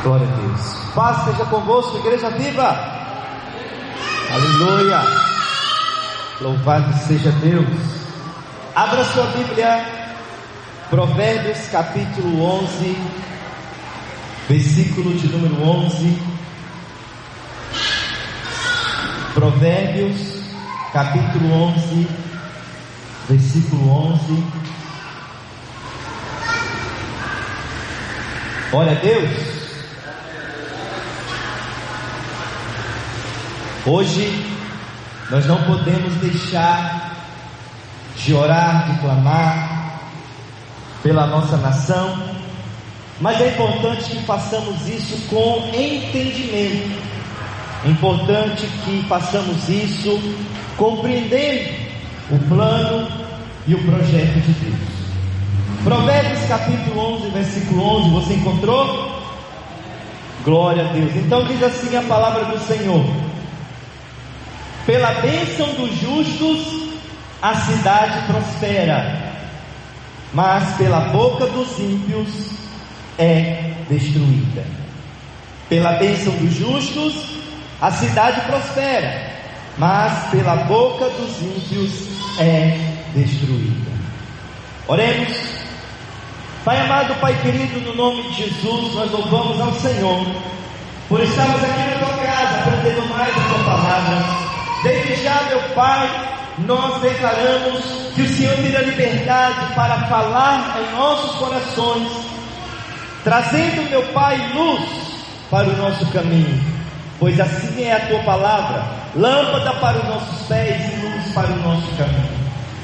Glória a Deus. Paz seja convosco, igreja viva. Aleluia. Louvado seja Deus. Abra sua Bíblia, Provérbios capítulo 11, versículo de número 11. Provérbios capítulo 11, versículo 11. Glória a Deus. Hoje nós não podemos deixar de orar, de clamar pela nossa nação, mas é importante que façamos isso com entendimento. É importante que façamos isso compreendendo o plano e o projeto de Deus. Provérbios capítulo 11, versículo 11, você encontrou? Glória a Deus. Então diz assim a palavra do Senhor: pela bênção dos justos a cidade prospera, mas pela boca dos ímpios é destruída. Pela bênção dos justos a cidade prospera, mas pela boca dos ímpios é destruída. Oremos. Pai amado, Pai querido, no nome de Jesus, nós louvamos ao Senhor por estarmos aqui na tua casa, aprendendo mais a tua palavra. Desde já, meu Pai, nós declaramos que o Senhor tem a liberdade para falar em nossos corações, trazendo, meu Pai, luz para o nosso caminho, pois assim é a tua palavra, lâmpada para os nossos pés e luz para o nosso caminho.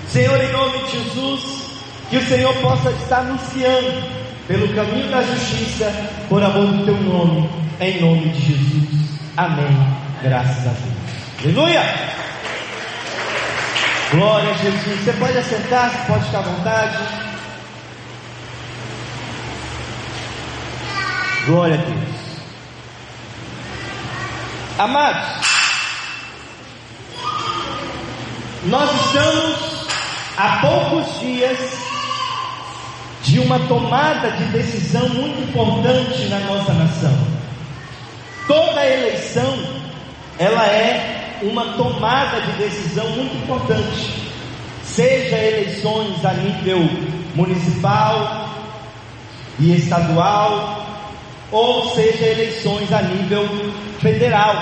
Senhor, em nome de Jesus, que o Senhor possa estar nos guiando pelo caminho da justiça, por amor do teu nome, em nome de Jesus. Amém. Graças a Deus. Aleluia. Glória a Jesus. Você pode assentar-se, pode ficar à vontade. Glória a Deus. Amados, nós estamos há poucos dias de uma tomada de decisão muito importante na nossa nação. Toda eleição, ela é uma tomada de decisão muito importante, seja eleições a nível municipal e estadual, ou seja eleições a nível federal,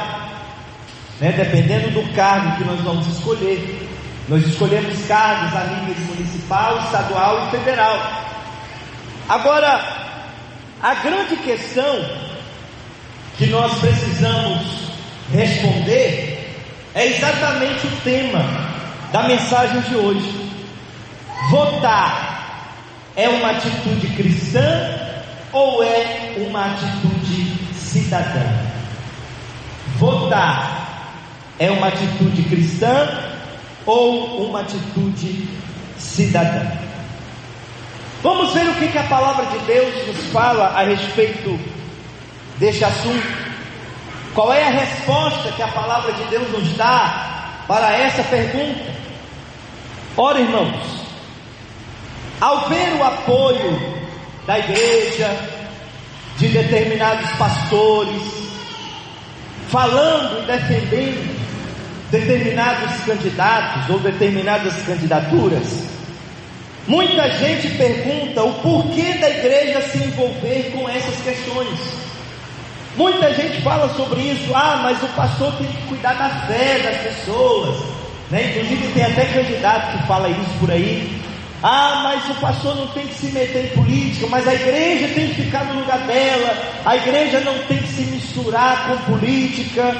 dependendo do cargo que nós vamos escolher. Nós escolhemos cargos a nível municipal, estadual e federal. Agora, a grande questão que nós precisamos responder é exatamente o tema da mensagem de hoje. Votar é uma atitude cristã ou é uma atitude cidadã? Votar é uma atitude cristã ou uma atitude cidadã? Vamos ver o que a palavra de Deus nos fala a respeito deste assunto. Qual é a resposta que a palavra de Deus nos dá para essa pergunta? Ora, irmãos, ao ver o apoio da igreja, de determinados pastores, falando e defendendo determinados candidatos ou determinadas candidaturas, muita gente pergunta o porquê da igreja se envolver com essas questões. Muita gente fala sobre isso. Mas o pastor tem que cuidar da fé das pessoas, Inclusive tem até candidato que fala isso por aí. Mas o pastor não tem que se meter em política, mas a igreja tem que ficar no lugar dela, a igreja não tem que se misturar com política,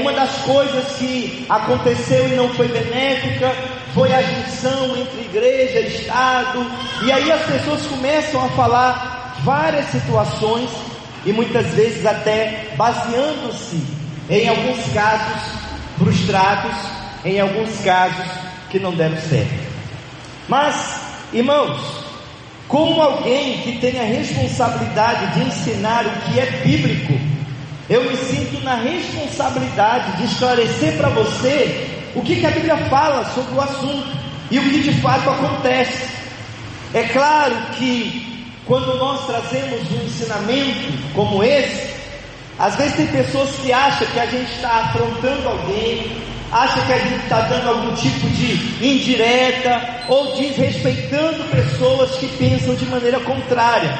Uma das coisas que aconteceu e não foi benéfica foi a junção entre igreja e Estado, e aí as pessoas começam a falar várias situações, e muitas vezes até baseando-se em alguns casos frustrados, em alguns casos que não deram certo. Mas, irmãos, como alguém que tem a responsabilidade de ensinar o que é bíblico, eu me sinto na responsabilidade de esclarecer para você o que a Bíblia fala sobre o assunto e o que de fato acontece. É claro que quando nós trazemos um ensinamento como esse, às vezes tem pessoas que acham que a gente está afrontando alguém, acham que a gente está dando algum tipo de indireta, ou desrespeitando pessoas que pensam de maneira contrária.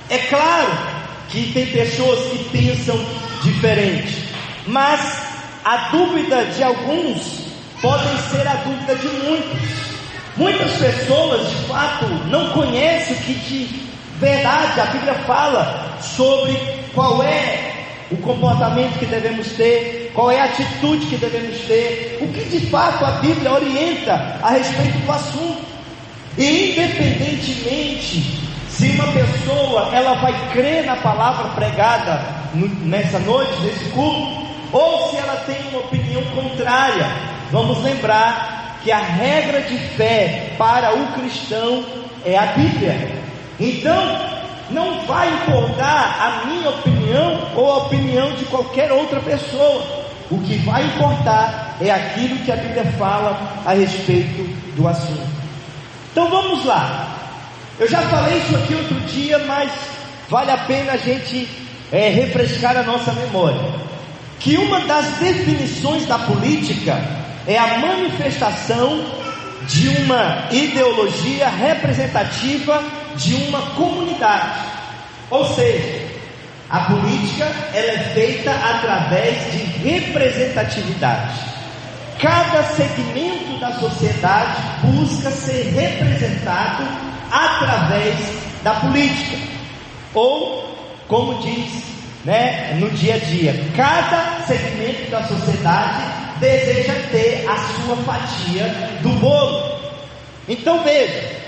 É claro que tem pessoas que pensam diferente, mas a dúvida de alguns podem ser a dúvida de muitos. Muitas pessoas de fato não conhecem o que de verdade a Bíblia fala sobre qual é o comportamento que devemos ter, qual é a atitude que devemos ter, o que de fato a Bíblia orienta a respeito do assunto. E independentemente se uma pessoa ela vai crer na palavra pregada nessa noite, nesse culto, ou se ela tem uma opinião contrária, vamos lembrar que a regra de fé para o cristão é a Bíblia. Então, não vai importar a minha opinião ou a opinião de qualquer outra pessoa. O que vai importar é aquilo que a Bíblia fala a respeito do assunto. Então vamos lá. Eu já falei isso aqui outro dia, mas vale a pena a gente refrescar a nossa memória. Que uma das definições da política é a manifestação de uma ideologia representativa de uma comunidade. Ou seja, a política ela é feita através de representatividade. Cada segmento da sociedade busca ser representado através da política. Ou, como diz, no dia a dia, cada segmento da sociedade deseja ter a sua fatia do bolo. Então veja,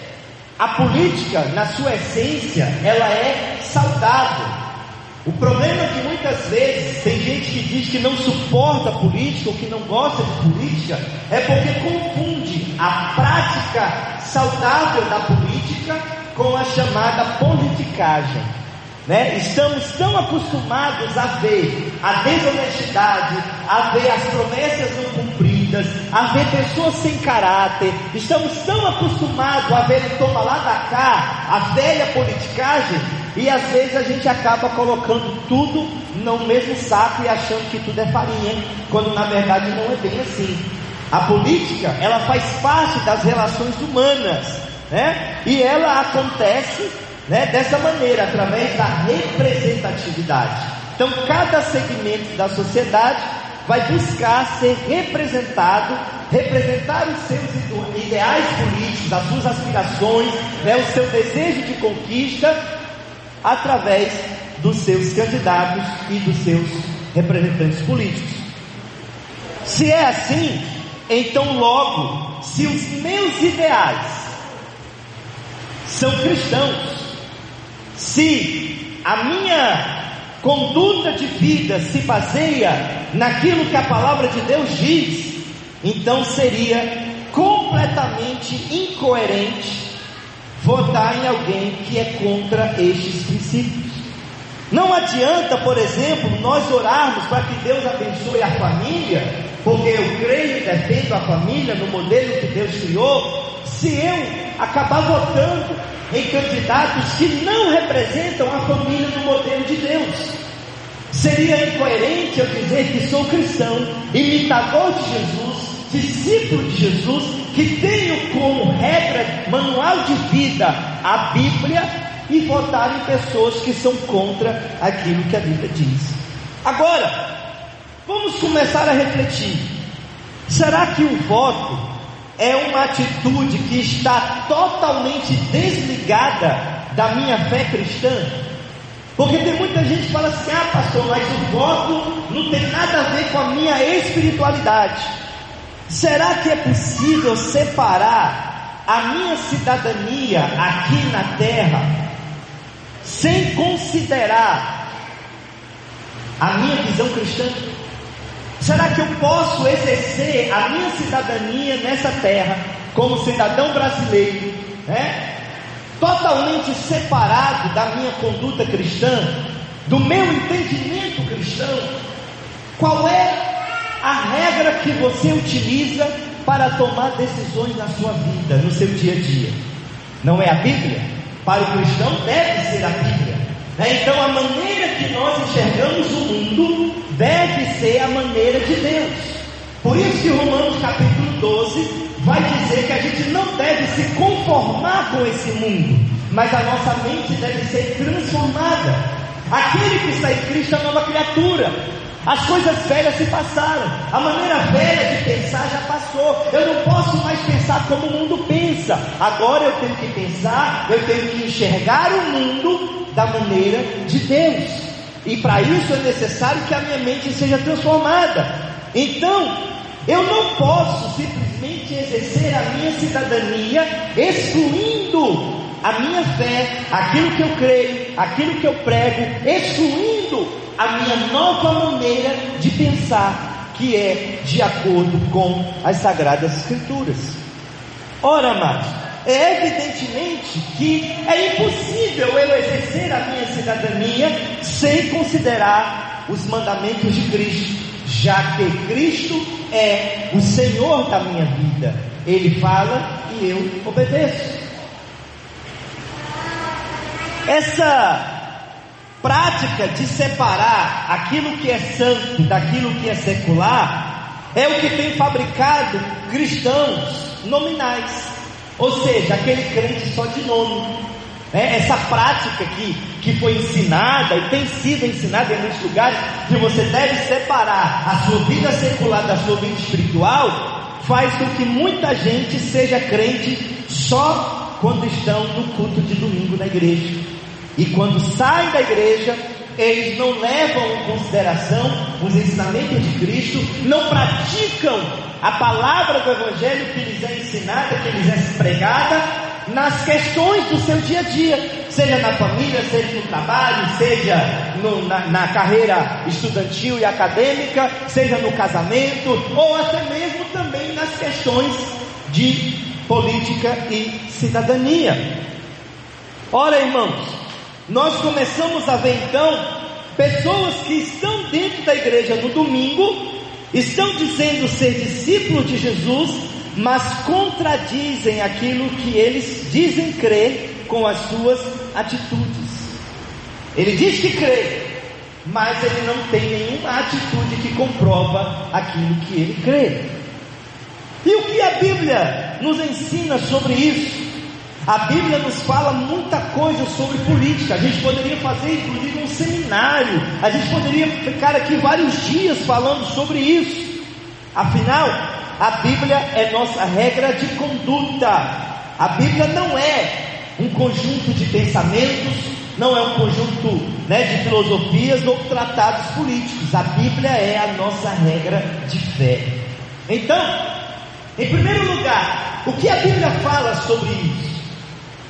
a política, na sua essência, ela é saudável. O problema é que muitas vezes tem gente que diz que não suporta política ou que não gosta de política, é porque confunde a prática saudável da política com a chamada politicagem. Estamos tão acostumados a ver a desonestidade, a ver as promessas não cumpridas, a ver pessoas sem caráter. Estamos tão acostumados a ver o toma lá da cá, a velha politicagem, e às vezes a gente acaba colocando tudo no mesmo saco e achando que tudo é farinha, quando na verdade não é bem assim. A política, ela faz parte das relações humanas, e ela acontece dessa maneira, através da representatividade. Então cada segmento da sociedade vai buscar ser representado, representar os seus ideais políticos, as suas aspirações, o seu desejo de conquista, através dos seus candidatos e dos seus representantes políticos. Se é assim, então logo, se os meus ideais são cristãos, se a minha conduta de vida se baseia naquilo que a palavra de Deus diz, então seria completamente incoerente votar em alguém que é contra estes princípios. Não adianta, por exemplo, nós orarmos para que Deus abençoe a família, porque eu creio e defendo a família no modelo que Deus criou, se eu acabar votando em candidatos que não representam a família no modelo de Deus. Seria incoerente eu dizer que sou cristão, imitador de Jesus, discípulo de Jesus, que tenho como regra, manual de vida, a Bíblia, e votar em pessoas que são contra aquilo que a Bíblia diz. Agora, vamos começar a refletir. Será que o voto é uma atitude que está totalmente desligada da minha fé cristã? Porque tem muita gente que fala assim: ah, pastor, mas o voto não tem nada a ver com a minha espiritualidade. Será que é possível separar a minha cidadania aqui na terra sem considerar a minha visão cristã? Será que eu posso exercer a minha cidadania nessa terra como cidadão brasileiro, totalmente separado da minha conduta cristã, do meu entendimento cristão? Qual é a regra que você utiliza para tomar decisões na sua vida, no seu dia a dia? Não é a Bíblia? para o cristão deve ser a Bíblia. Então a maneira que nós enxergamos o mundo deve ser a maneira de Deus. Por isso que Romanos capítulo 12 vai dizer que a gente não deve se conformar com esse mundo, mas a nossa mente deve ser transformada. Aquele que está em Cristo é uma nova criatura. As coisas velhas se passaram, a maneira velha de pensar já passou. Eu não posso mais pensar como o mundo pensa. Agora eu tenho que pensar, eu tenho que enxergar o mundo da maneira de Deus. E para isso é necessário que a minha mente seja transformada. Então, eu não posso simplesmente exercer a minha cidadania excluindo a minha fé, aquilo que eu creio, aquilo que eu prego, excluindo a minha nova maneira de pensar, que é de acordo com as Sagradas Escrituras. Ora, amados, é evidentemente que é impossível eu exercer a minha cidadania sem considerar os mandamentos de Cristo, já que Cristo é o Senhor da minha vida. Ele fala e eu obedeço. Essa prática de separar aquilo que é santo daquilo que é secular é o que tem fabricado cristãos nominais, ou seja, aquele crente só de nome. Essa prática que foi ensinada e tem sido ensinada em muitos lugares, que você deve separar a sua vida secular da sua vida espiritual, faz com que muita gente seja crente só quando estão no culto de domingo na igreja. E quando saem da igreja, eles não levam em consideração os ensinamentos de Cristo, não praticam a palavra do Evangelho que lhes é ensinada, que lhes é pregada, nas questões do seu dia a dia, seja na família, seja no trabalho, seja na carreira estudantil e acadêmica, seja no casamento, ou até mesmo também nas questões de política e cidadania. Ora, irmãos, nós começamos a ver então pessoas que estão dentro da igreja no domingo, estão dizendo ser discípulos de Jesus, mas contradizem aquilo que eles dizem crer com as suas atitudes. Ele diz que crê, mas ele não tem nenhuma atitude que comprova aquilo que ele crê. E o que a Bíblia nos ensina sobre isso? A Bíblia nos fala muita coisa sobre política. A gente poderia fazer inclusive um seminário, a gente poderia ficar aqui vários dias falando sobre isso. Afinal, a Bíblia é nossa regra de conduta. A Bíblia não é um conjunto de pensamentos, não é um conjunto de filosofias ou tratados políticos. A Bíblia é a nossa regra de fé. Então, em primeiro lugar, o que a Bíblia fala sobre isso?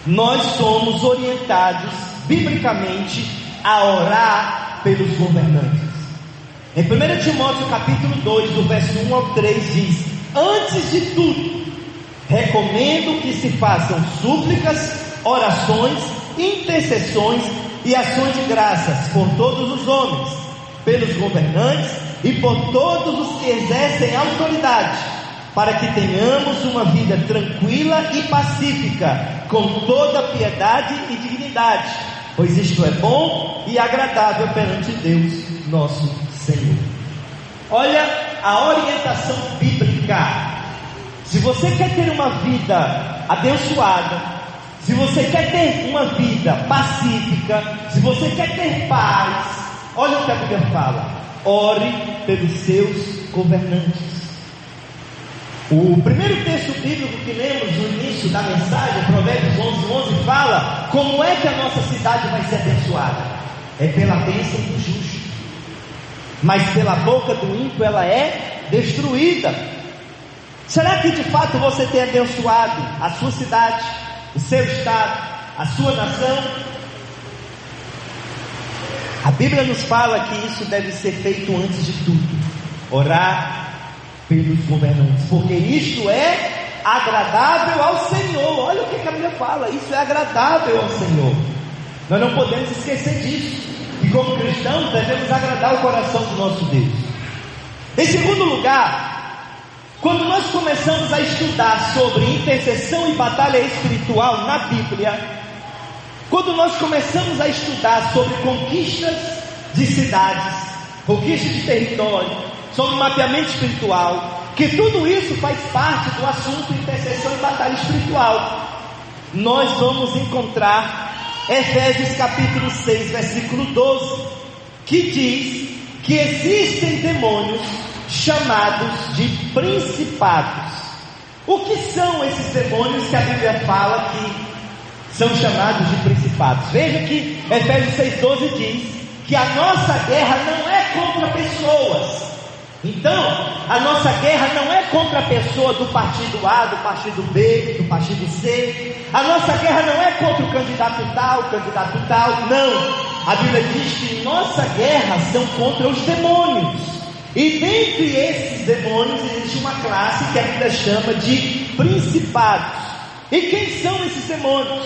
Nós somos orientados biblicamente a orar pelos governantes. Em 1 Timóteo capítulo 2, do verso 1 ao 3 diz: antes de tudo, recomendo que se façam súplicas, orações, intercessões e ações de graças por todos os homens, pelos governantes e por todos os que exercem autoridade, para que tenhamos uma vida tranquila e pacífica, com toda piedade e dignidade, pois isto é bom e agradável perante Deus, nosso Senhor. Olha a orientação bíblica. Se você quer ter uma vida abençoada, se você quer ter uma vida pacífica, se você quer ter paz, olha o que a Bíblia fala: ore pelos seus governantes. O primeiro texto bíblico que lemos no início da mensagem, Provérbios 11:11, fala como é que a nossa cidade vai ser abençoada. É pela bênção do justo, mas pela boca do ímpio ela é destruída. Será que de fato você tem abençoado a sua cidade, o seu estado, a sua nação? A Bíblia nos fala que isso deve ser feito antes de tudo: orar pelos governantes, porque isto é agradável ao Senhor. Olha o que a Bíblia fala: isso é agradável ao Senhor. Nós não podemos esquecer disso, e como cristãos devemos agradar o coração do nosso Deus. Em segundo lugar, quando nós começamos a estudar sobre intercessão e batalha espiritual na Bíblia, Quando nós começamos a estudar sobre conquistas de cidades, conquistas de território, sobre mapeamento espiritual, que tudo isso faz parte do assunto intercessão e batalha espiritual, nós vamos encontrar Efésios capítulo 6, versículo 12, que diz que existem demônios chamados de principados. O que são esses demônios que a Bíblia fala que são chamados de principados? Veja que Efésios 6,12 diz que a nossa guerra não é contra pessoas. Então, a nossa guerra não é contra a pessoa do partido A, do partido B, do partido C. A nossa guerra não é contra o candidato tal, não. A Bíblia diz que nossa guerra são contra os demônios. E dentre esses demônios existe uma classe que a Bíblia chama de principados. E quem são esses demônios?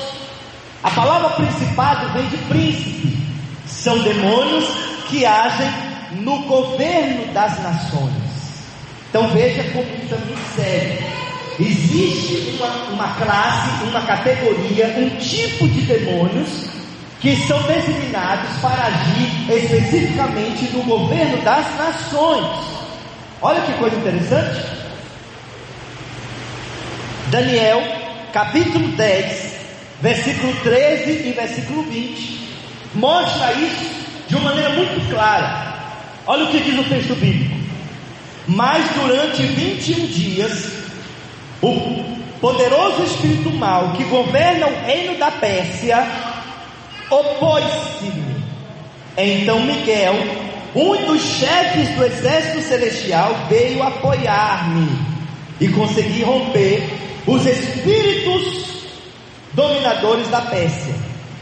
A palavra principado vem de príncipe. São demônios que agem no governo das nações. Então veja como isso é muito sério. Existe uma classe, uma categoria, um tipo de demônios que são designados para agir especificamente no governo das nações. Olha que coisa interessante. Daniel, capítulo 10, versículo 13 e versículo 20, mostra isso de uma maneira muito clara. Olha o que diz o texto bíblico. Mas durante 21 dias, o poderoso espírito mau que governa o reino da Pérsia opôs-se-me. Então Miguel, um dos chefes do exército celestial, veio apoiar-me e consegui romper os espíritos dominadores da Pérsia.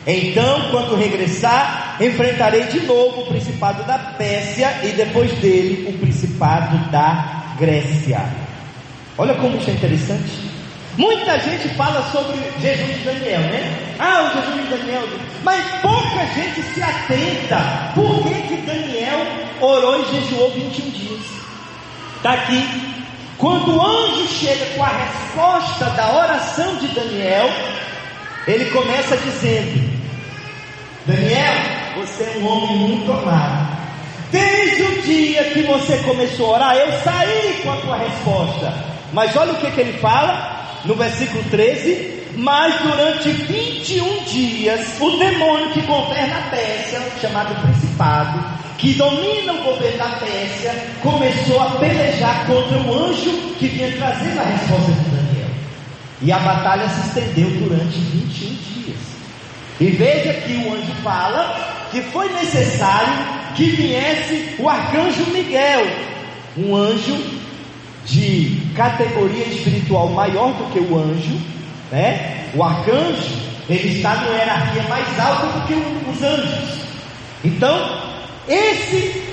Então, quando regressar, enfrentarei de novo o principado da Pérsia e depois dele o principado da Grécia. Olha como isso é interessante. Muita gente fala sobre o jejum de Daniel, né? O jejum de Daniel. Mas pouca gente se atenta. Por que Daniel orou e jejuou 21 dias? Está aqui. Quando o anjo chega com a resposta da oração de Daniel, ele começa dizendo: Daniel, você é um homem muito amado. Desde o dia que você começou a orar, eu saí com a tua resposta. Mas olha o que ele fala no versículo 13: mas durante 21 dias, o demônio que governa a Pérsia, chamado principado, que domina o governo da Pérsia, começou a pelejar contra o anjo que vinha trazendo a resposta de Daniel. E a batalha se estendeu durante 21 dias. E veja que o anjo fala que foi necessário que viesse o arcanjo Miguel, um anjo de categoria espiritual maior do que o anjo, né? O arcanjo, ele está numa hierarquia mais alta do que os anjos. Então, esse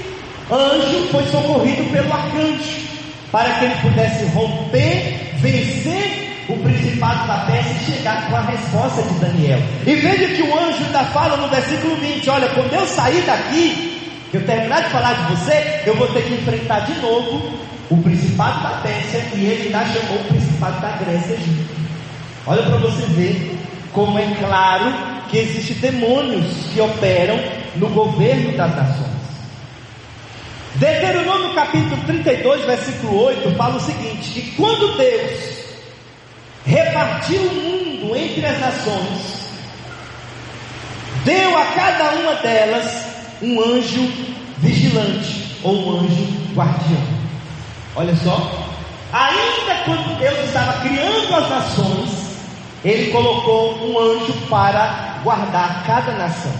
anjo foi socorrido pelo arcanjo, para que ele pudesse romper, vencer o principado da Pérsia e chegar com a resposta de Daniel. E veja que o anjo ainda fala no versículo 20: olha, quando eu sair daqui, que eu terminar de falar de você, eu vou ter que enfrentar de novo o principado da Pérsia, e ele ainda chamou o principado da Grécia junto. Olha para você ver como é claro que existem demônios que operam no governo das nações. Deuteronômio capítulo 32, versículo 8, fala o seguinte: que quando Deus repartiu o mundo entre as nações, deu a cada uma delas um anjo vigilante, ou um anjo guardião. Olha só, ainda quando Deus estava criando as nações, Ele colocou um anjo para guardar cada nação.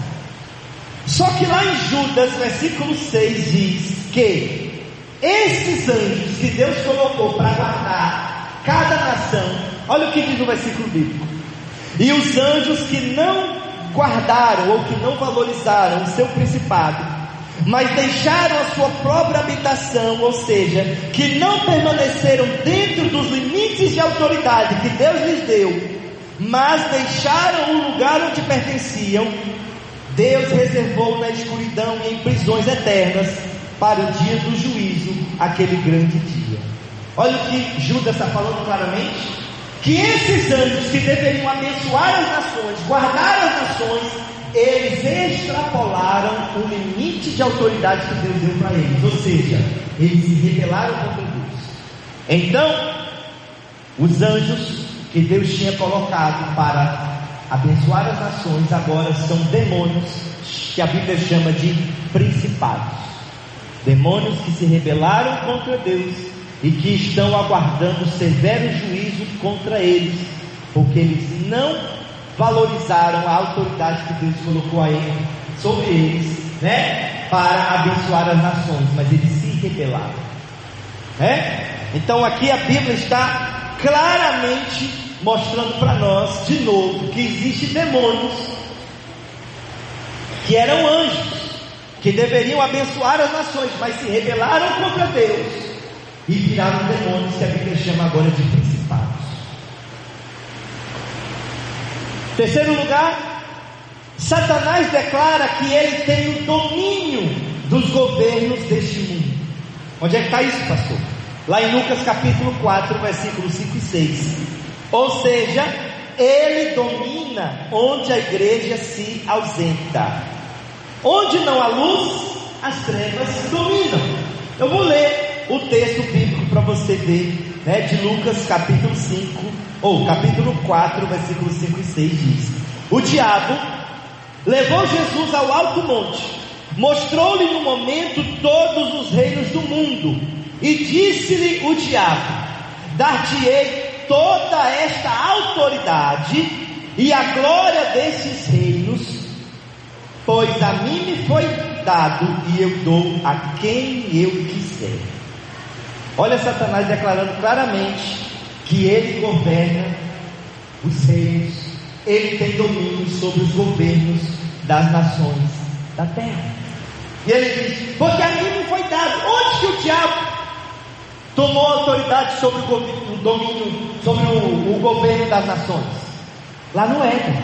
Só que lá em Judas, versículo 6, diz que esses anjos que Deus colocou para guardar cada nação, olha o que diz no versículo bíblico: e os anjos que não guardaram ou que não valorizaram o seu principado, mas deixaram a sua própria habitação, ou seja, que não permaneceram dentro dos limites de autoridade que Deus lhes deu, mas deixaram o lugar onde pertenciam, Deus reservou na escuridão e em prisões eternas para o dia do juízo, aquele grande dia. Olha o que Judas está falando claramente: que esses anjos que deveriam abençoar as nações, guardar as nações, eles extrapolaram o limite de autoridade que Deus deu para eles, ou seja, eles se rebelaram contra Deus. Então, os anjos que Deus tinha colocado para abençoar as nações, agora são demônios, que a Bíblia chama de principados. Demônios que se rebelaram contra Deus e que estão aguardando severo juízo contra eles, porque eles não valorizaram a autoridade que Deus colocou sobre eles, para abençoar as nações, mas eles se rebelaram. Então aqui a Bíblia está claramente mostrando para nós, de novo, que existem demônios que eram anjos, que deveriam abençoar as nações, mas se rebelaram contra Deus e viraram demônios, que a Bíblia chama agora de principados. Terceiro lugar, Satanás declara que ele tem o domínio dos governos deste mundo. Onde é que está isso, pastor? Lá em Lucas capítulo 4, versículos 5 e 6. Ou seja, ele domina onde a igreja se ausenta. Onde não há luz, as trevas dominam. Eu vou ler o texto bíblico para você ver, de Lucas capítulo 5, ou capítulo 4, versículos 5 e 6 diz: o diabo levou Jesus ao alto monte, mostrou-lhe no momento todos os reinos do mundo, e disse-lhe o diabo: dar-te-ei toda esta autoridade e a glória desses reinos, pois a mim me foi dado e eu dou a quem eu quiser. Olha Satanás declarando claramente que ele governa os reinos, ele tem domínio sobre os governos das nações da terra. E ele diz: porque a mim me foi dado. Onde que o diabo tomou autoridade sobre o domínio, sobre o governo das nações? Lá no Éden,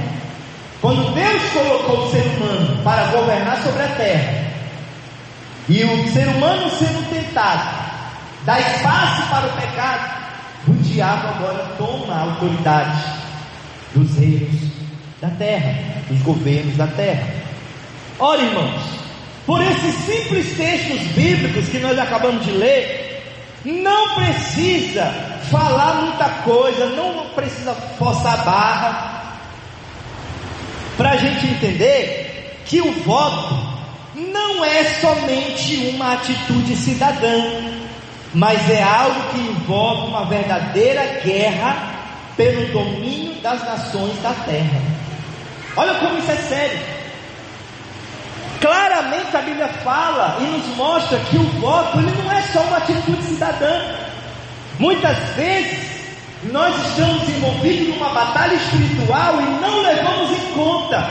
quando Deus colocou o ser humano para governar sobre a terra, e o ser humano sendo tentado, dá espaço para o pecado, o diabo agora toma a autoridade dos reinos da terra, dos governos da terra. Ora, irmãos, por esses simples textos bíblicos que nós acabamos de ler, não precisa falar muita coisa, não precisa forçar a barra, para a gente entender que o voto não é somente uma atitude cidadã, mas é algo que envolve uma verdadeira guerra pelo domínio das nações da terra. Olha como isso é sério. Claramente a Bíblia fala e nos mostra que o voto ele não é só uma atitude cidadã. Muitas vezes nós estamos envolvidos numa batalha espiritual e não levamos em conta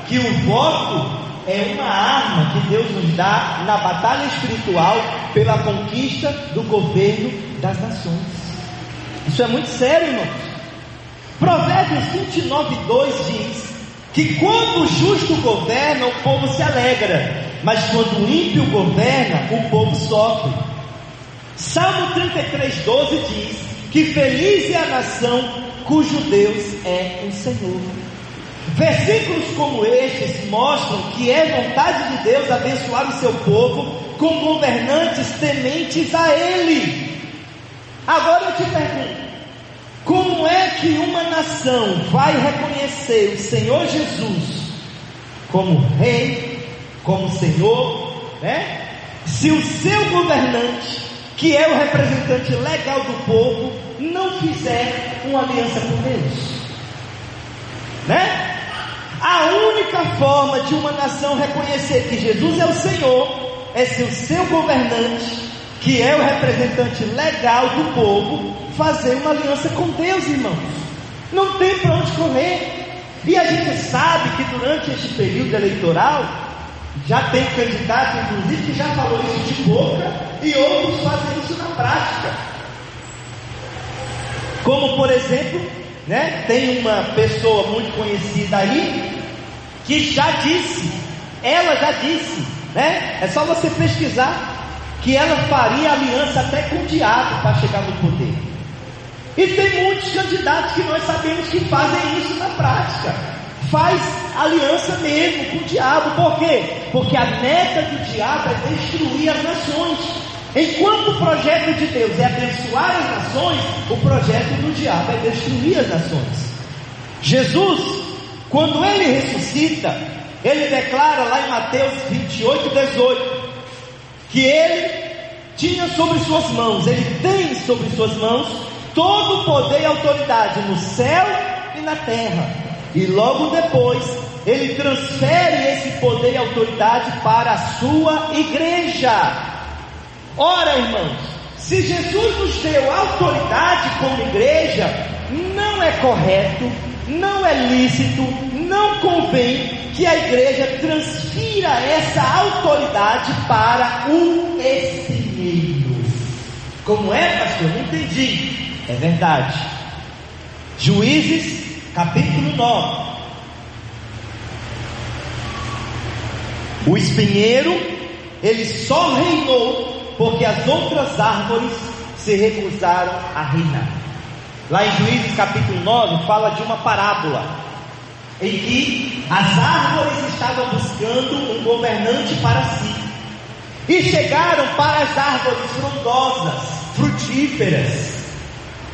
que o voto é uma arma que Deus nos dá na batalha espiritual pela conquista do governo das nações. Isso é muito sério, irmãos. Provérbios 29:2 diz que quando o justo governa, o povo se alegra, mas quando o ímpio governa, o povo sofre. Salmo 33:12 diz que feliz é a nação cujo Deus é o Senhor. Versículos como estes mostram que é vontade de Deus abençoar o seu povo com governantes tementes a Ele. Agora eu te pergunto, como é que uma nação vai reconhecer o Senhor Jesus como Rei, como Senhor, se o seu governante, que é o representante legal do povo, não fizer uma aliança com Deus? A única forma de uma nação reconhecer que Jesus é o Senhor é se o seu governante, que é o representante legal do povo, fazer uma aliança com Deus, irmãos. Não tem para onde correr. E a gente sabe que durante este período eleitoral já tem candidato, inclusive, que já falou isso de boca, e outros fazem isso na prática. Como por exemplo, tem uma pessoa muito conhecida aí que ela já disse, é só você pesquisar, que ela faria aliança até com o diabo para chegar no poder. E tem muitos candidatos que nós sabemos que fazem isso na prática. Faz aliança mesmo com o diabo. Por quê? Porque a meta do diabo é destruir as nações. Enquanto o projeto de Deus é abençoar as nações, o projeto do diabo é destruir as nações. Jesus, quando ele ressuscita, ele declara lá em Mateus 28:18, que ele tinha sobre suas mãos, ele tem sobre suas mãos todo o poder e autoridade no céu e na terra. E logo depois ele transfere esse poder e autoridade para a sua igreja. Ora, irmãos, se Jesus nos deu autoridade como igreja, não é correto, não é lícito, não convém que a igreja transfira essa autoridade para o espinheiro. Como é, pastor? Não entendi. É verdade. Juízes, capítulo 9. O espinheiro, ele só reinou porque as outras árvores se recusaram a reinar. Lá em Juízes capítulo 9 fala de uma parábola em que as árvores estavam buscando um governante para si, e chegaram para as árvores frondosas, frutíferas,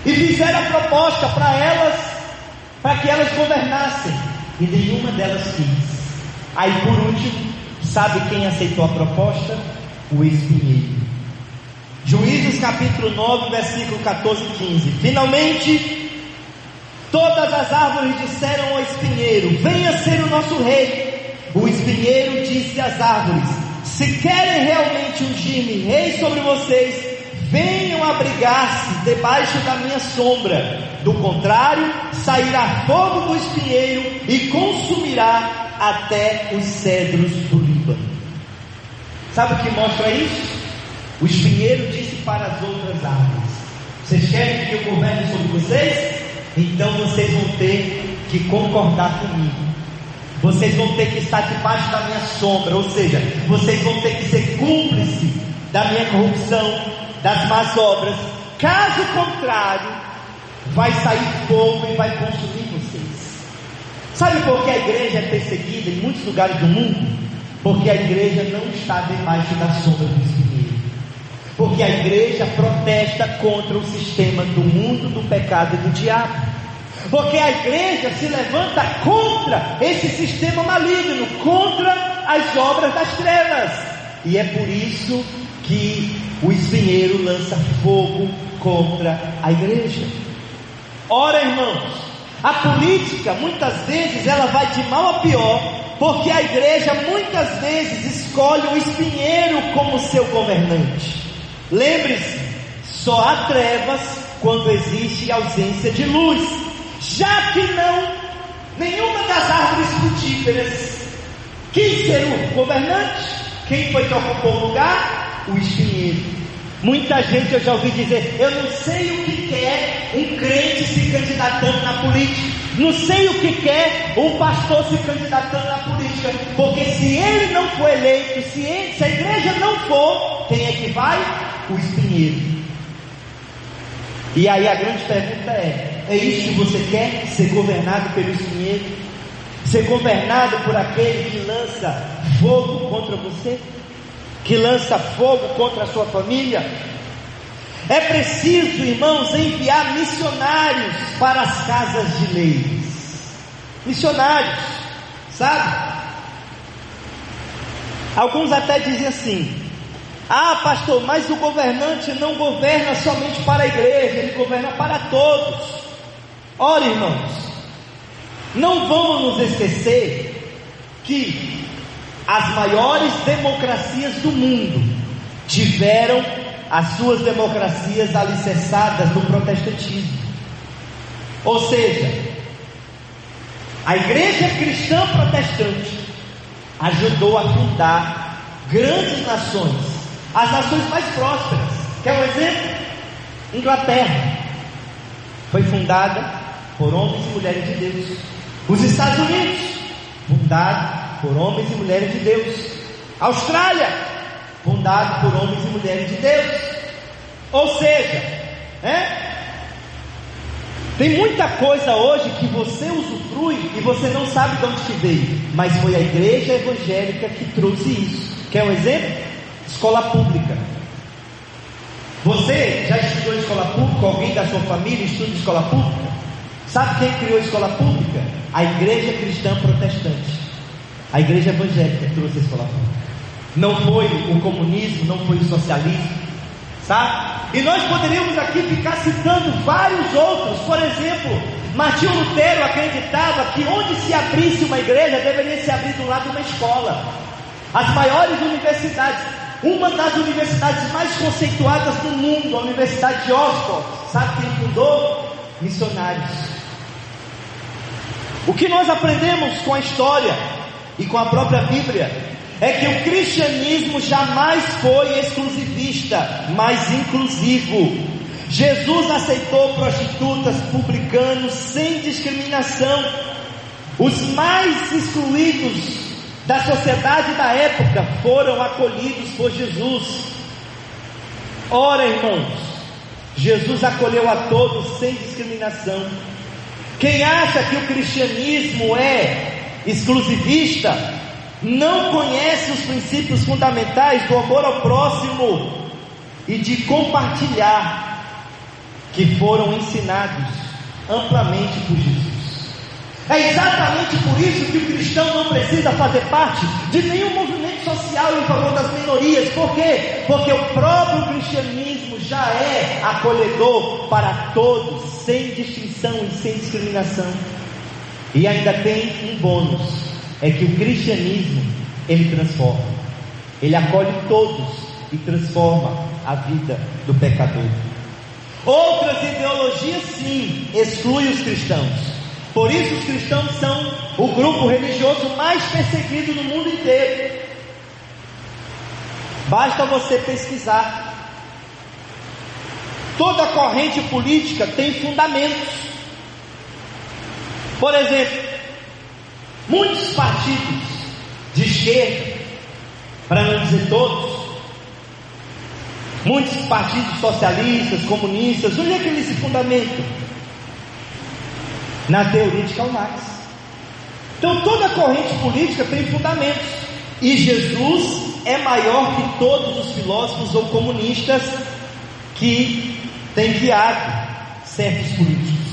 e fizeram a proposta para elas, para que elas governassem, e nenhuma delas quis. Aí por último, sabe quem aceitou a proposta? O espinheiro. Juízes capítulo 9, versículo 14 e 15. Finalmente, todas as árvores disseram ao espinheiro: venha ser o nosso rei. O espinheiro disse às árvores: se querem realmente ungir-me rei sobre vocês, venham abrigar-se debaixo da minha sombra. Do contrário, sairá fogo do espinheiro e consumirá até os cedros do Líbano. Sabe o que mostra isso? O espinheiro disse para as outras árvores: vocês querem que eu governe sobre vocês? Então vocês vão ter que concordar comigo. Vocês vão ter que estar debaixo da minha sombra. Ou seja, vocês vão ter que ser cúmplices da minha corrupção, das más obras. Caso contrário, vai sair fogo e vai consumir vocês. Sabe por que a igreja é perseguida em muitos lugares do mundo? Porque a igreja não está debaixo da sombra do espinheiro. Porque a igreja protesta contra o sistema do mundo, do pecado e do diabo. Porque a igreja se levanta contra esse sistema maligno, contra as obras das trevas. E é por isso que o espinheiro lança fogo contra a igreja. Ora, irmãos, a política muitas vezes ela vai de mal a pior, porque a igreja muitas vezes escolhe o espinheiro como seu governante. Lembre-se, só há trevas quando existe ausência de luz. Já que nenhuma das árvores frutíferas quis ser o governante, quem foi que ocupou o lugar? O espinheiro. Muita gente eu já ouvi dizer: eu não sei o que quer um crente se candidatando na política, não sei o que quer um pastor se candidatando na política, porque se ele não for eleito, se a igreja não for, quem é que vai? O espinheiro. E aí a grande pergunta é isso que você quer? Ser governado pelo espinheiro? Ser governado por aquele que lança fogo contra você? Que lança fogo contra a sua família? É preciso, irmãos, enviar missionários para as casas de leis. Missionários, sabe? Alguns até dizem assim: ah, pastor, mas o governante não governa somente para a igreja, ele governa para todos. Ora, irmãos, não vamos nos esquecer que as maiores democracias do mundo tiveram as suas democracias alicerçadas no protestantismo. Ou seja, a igreja cristã protestante ajudou a fundar grandes nações, as nações mais prósperas. Quer um exemplo? Inglaterra foi fundada por homens e mulheres de Deus. Os Estados Unidos, fundado por homens e mulheres de Deus. Austrália, fundado por homens e mulheres de Deus. Ou seja, Tem muita coisa hoje que você usufrui e você não sabe de onde que veio, mas foi a igreja evangélica que trouxe isso. Quer um exemplo? Escola pública. Você já estudou em escola pública? Alguém da sua família estuda em escola pública? Sabe quem criou a escola pública? A igreja cristã protestante. A igreja evangélica trouxe a escola pública. Não foi o comunismo, não foi o socialismo, sabe? E nós poderíamos aqui ficar citando vários outros. Por exemplo, Martinho Lutero acreditava que onde se abrisse uma igreja, deveria se abrir do lado de uma escola. As maiores universidades, uma das universidades mais conceituadas do mundo, a Universidade de Oxford, sabe quem fundou? Missionários. O que nós aprendemos com a história e com a própria Bíblia é que o cristianismo jamais foi exclusivista, mas inclusivo. Jesus aceitou prostitutas, publicanos, sem discriminação. Os mais excluídos da sociedade da época foram acolhidos por Jesus. Ora, irmãos, Jesus acolheu a todos sem discriminação. Quem acha que o cristianismo é exclusivista não conhece os princípios fundamentais do amor ao próximo e de compartilhar, que foram ensinados amplamente por Jesus. É exatamente por isso que o cristão não precisa fazer parte de nenhum movimento social em favor das minorias. Por quê? Porque o próprio cristianismo já é acolhedor para todos, sem distinção e sem discriminação. E ainda tem um bônus, é que o cristianismo, ele transforma, ele acolhe todos e transforma a vida do pecador. Outras ideologias sim, excluem os cristãos. Por isso os cristãos são o grupo religioso mais perseguido no mundo inteiro. Basta você pesquisar. Toda corrente política tem fundamentos. Por exemplo, muitos partidos de esquerda, para não dizer todos, muitos partidos socialistas, comunistas, onde é que eles se fundamentam? Na teoria de Karl Marx. Então toda corrente política tem fundamentos, e Jesus é maior que todos os filósofos ou comunistas que têm guiado certos políticos.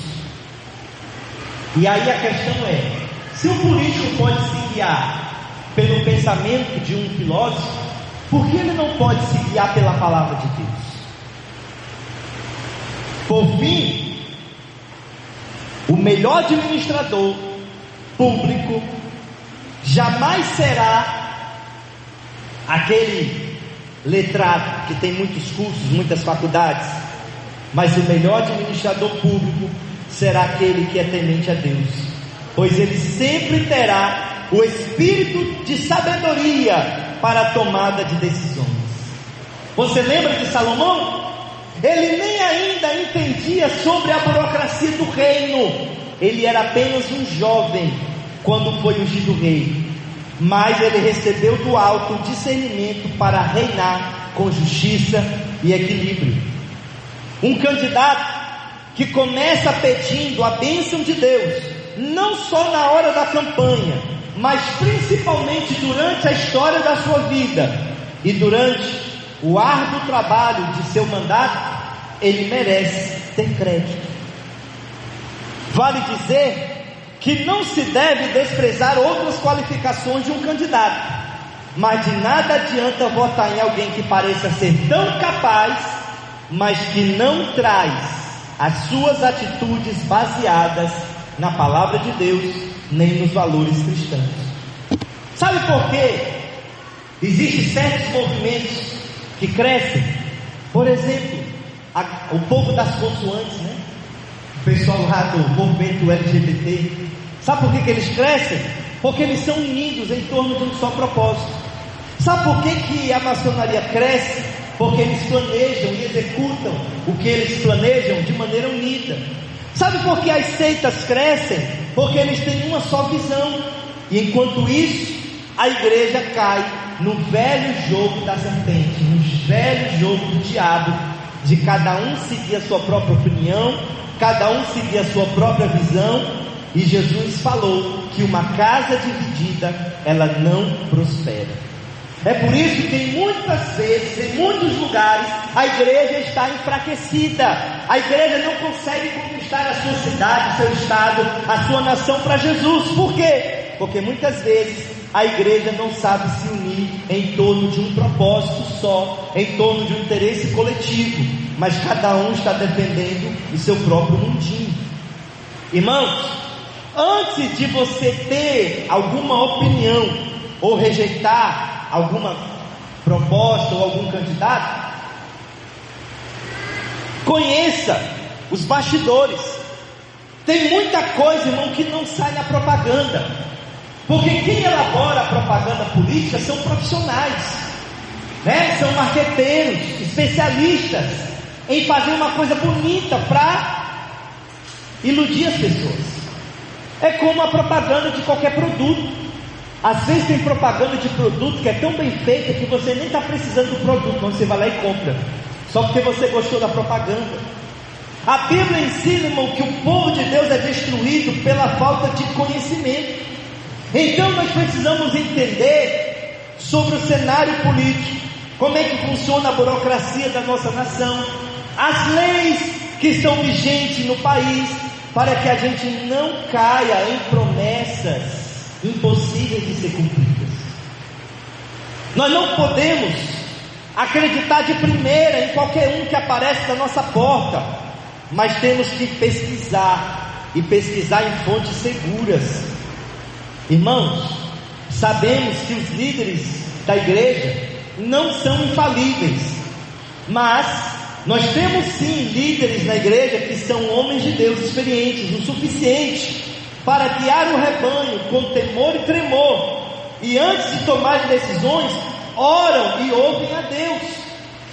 E aí a questão é, se um político pode se guiar pelo pensamento de um filósofo, por que ele não pode se guiar pela palavra de Deus? Por fim, o melhor administrador público jamais será aquele letrado que tem muitos cursos, muitas faculdades, mas o melhor administrador público será aquele que é temente a Deus, pois ele sempre terá o espírito de sabedoria para a tomada de decisões. Você lembra de Salomão? Ele nem ainda entendia sobre a burocracia do reino. Ele era apenas um jovem quando foi ungido rei, mas ele recebeu do alto discernimento para reinar com justiça e equilíbrio. Um candidato que começa pedindo a bênção de Deus, não só na hora da campanha, mas principalmente durante a história da sua vida e durante o árduo trabalho de seu mandato, ele merece ter crédito. Vale dizer que não se deve desprezar outras qualificações de um candidato, mas de nada adianta votar em alguém que pareça ser tão capaz, mas que não traz as suas atitudes baseadas na palavra de Deus, nem nos valores cristãos. Sabe por quê? Existem certos movimentos que crescem. Por exemplo, o povo das consoantes, né? O pessoal lá do movimento LGBT. Sabe por que eles crescem? Porque eles são unidos em torno de um só propósito. Sabe por que a maçonaria cresce? Porque eles planejam e executam o que eles planejam de maneira unida. Sabe por que as seitas crescem? Porque eles têm uma só visão. E enquanto isso, a igreja cai no velho jogo da serpente, no velho jogo do diabo, de cada um seguir a sua própria opinião, cada um seguir a sua própria visão, e Jesus falou que uma casa dividida, ela não prospera. É por isso que muitas vezes, em muitos lugares, a igreja está enfraquecida. A igreja não consegue conquistar a sua cidade, o seu estado, a sua nação para Jesus. Por quê? Porque muitas vezes a igreja não sabe se unir em torno de um propósito só, em torno de um interesse coletivo, mas cada um está defendendo o seu próprio mundinho. Irmãos, antes de você ter alguma opinião ou rejeitar alguma proposta ou algum candidato, conheça os bastidores. Tem muita coisa, irmão, que não sai na propaganda, porque quem elabora a propaganda política são profissionais, né? São marqueteiros, especialistas em fazer uma coisa bonita para iludir as pessoas. É como a propaganda de qualquer produto. Às vezes tem propaganda de produto que é tão bem feita que você nem está precisando do produto, mas você vai lá e compra, só porque você gostou da propaganda. A Bíblia ensina, irmão, que o povo de Deus é destruído pela falta de conhecimento. Então nós precisamos entender sobre o cenário político, como é que funciona a burocracia da nossa nação, as leis que estão vigentes no país, para que a gente não caia em promessas impossíveis de ser cumpridas. Nós não podemos acreditar de primeira em qualquer um que aparece na nossa porta, mas temos que pesquisar, e pesquisar em fontes seguras. Irmãos, sabemos que os líderes da igreja não são infalíveis, mas nós temos sim líderes na igreja que são homens de Deus experientes, o suficiente para guiar o rebanho com temor e tremor, e antes de tomar decisões, oram e ouvem a Deus.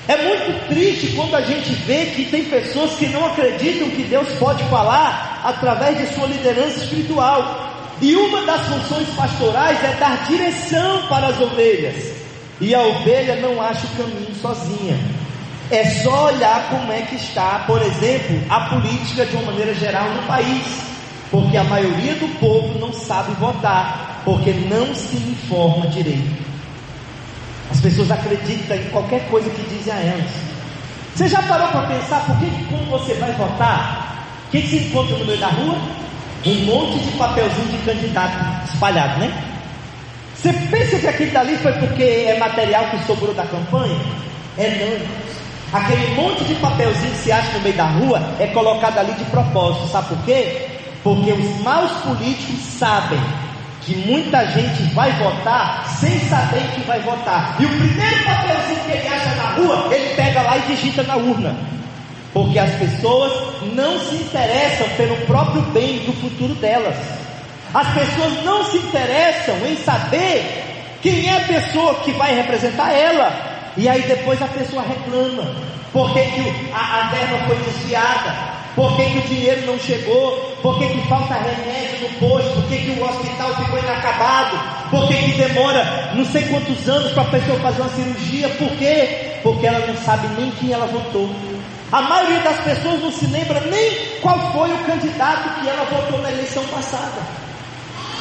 É muito triste quando a gente vê que tem pessoas que não acreditam que Deus pode falar através de sua liderança espiritual, e uma das funções pastorais é dar direção para as ovelhas, e a ovelha não acha o caminho sozinha. É só olhar como é que está, por exemplo, a política de uma maneira geral no país, porque a maioria do povo não sabe votar, porque não se informa direito. As pessoas acreditam em qualquer coisa que dizem a elas. Você já parou para pensar por que quando você vai votar, o que se encontra no meio da rua? Um monte de papelzinho de candidato espalhado, né? Você pensa que aquilo dali foi porque é material que sobrou da campanha? É não. Aquele monte de papelzinho que se acha no meio da rua é colocado ali de propósito. Sabe por quê? Porque os maus políticos sabem que muita gente vai votar sem saber que vai votar, e o primeiro papelzinho que ele acha na rua, ele pega lá e digita na urna, porque as pessoas não se interessam pelo próprio bem do futuro delas. As pessoas não se interessam em saber quem é a pessoa que vai representar ela, e aí depois a pessoa reclama, porque que a verba foi desviada, por que o dinheiro não chegou, por que falta remédio no posto, por que o hospital ficou inacabado, por que demora não sei quantos anos para a pessoa fazer uma cirurgia. Por quê? Porque ela não sabe nem quem ela votou. A maioria das pessoas não se lembra nem qual foi o candidato que ela votou na eleição passada.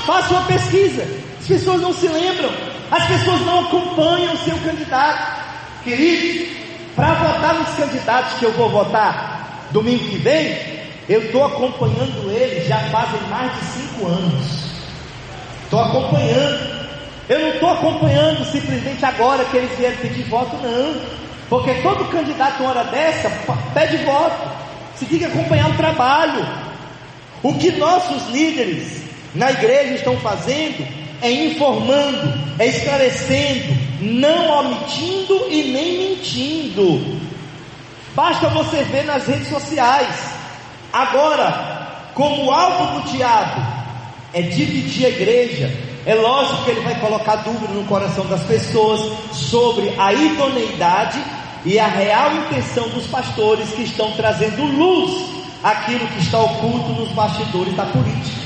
Faça uma pesquisa, as pessoas não se lembram, as pessoas não acompanham o seu candidato. Queridos, para votar nos candidatos que eu vou votar domingo que vem, eu estou acompanhando ele já fazem mais de 5 anos. Estou acompanhando. Eu não estou acompanhando simplesmente agora que eles vieram pedir voto, não. Porque todo candidato, uma hora dessa, pede voto. Você tem que acompanhar o trabalho. O que nossos líderes na igreja estão fazendo é informando, é esclarecendo, não omitindo e nem mentindo. Basta você ver nas redes sociais. Agora, como alvo do diabo é dividir a igreja, é lógico que ele vai colocar dúvida no coração das pessoas sobre a idoneidade e a real intenção dos pastores que estão trazendo luz àquilo que está oculto nos bastidores da política.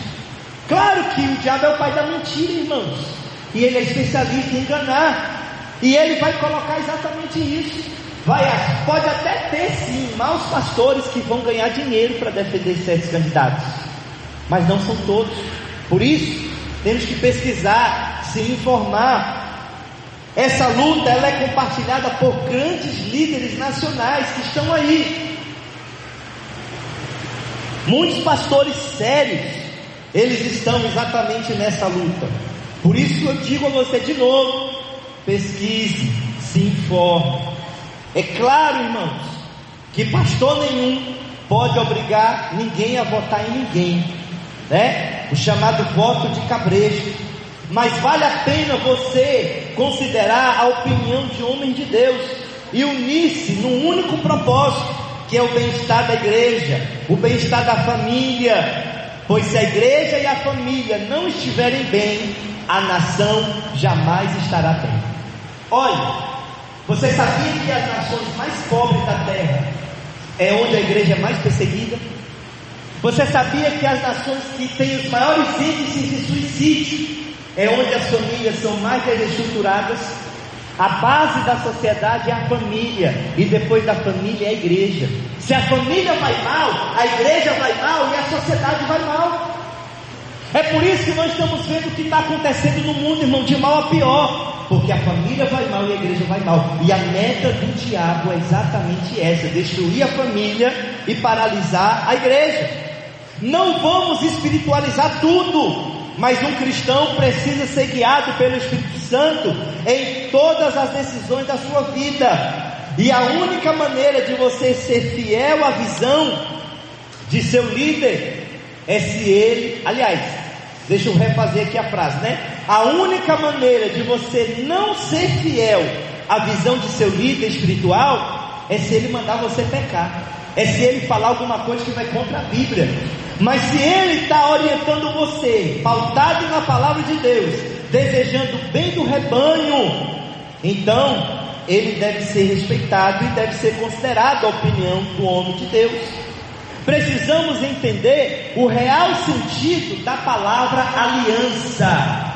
Claro que o diabo é o pai da mentira, irmãos, e ele é especialista em enganar, e ele vai colocar exatamente isso. Pode até ter sim maus pastores que vão ganhar dinheiro para defender certos candidatos, mas não são todos. Por isso, temos que pesquisar, se informar. Essa luta ela é compartilhada por grandes líderes nacionais que estão aí. Muitos pastores sérios, eles estão exatamente nessa luta. Por isso eu digo a você de novo: pesquise, se informe. É claro, irmãos, que pastor nenhum pode obrigar ninguém a votar em ninguém, né? O chamado voto de cabresto. Mas vale a pena você considerar a opinião de homens de Deus e unir-se num único propósito, que é o bem-estar da igreja, o bem-estar da família. Pois se a igreja e a família não estiverem bem, a nação jamais estará bem. Olha, você sabia que as nações mais pobres da terra é onde a igreja é mais perseguida? Você sabia que as nações que têm os maiores índices de suicídio é onde as famílias são mais desestruturadas? A base da sociedade é a família, e depois da família é a igreja. Se a família vai mal, a igreja vai mal e a sociedade vai mal. É por isso que nós estamos vendo o que está acontecendo no mundo, irmão, de mal a pior, porque a família vai mal e a igreja vai mal. E a meta do diabo é exatamente essa: destruir a família e paralisar a igreja. Não vamos espiritualizar tudo, mas um cristão precisa ser guiado pelo Espírito Santo em todas as decisões da sua vida. E a única maneira de você ser fiel à visão de seu líder é se ele, aliás, deixa eu refazer aqui a frase, né? A única maneira de você não ser fiel à visão de seu líder espiritual é se ele mandar você pecar, é se ele falar alguma coisa que vai contra a Bíblia. Mas se ele está orientando você, pautado na palavra de Deus, desejando o bem do rebanho, então ele deve ser respeitado e deve ser considerado a opinião do homem de Deus. Precisamos entender o real sentido da palavra aliança.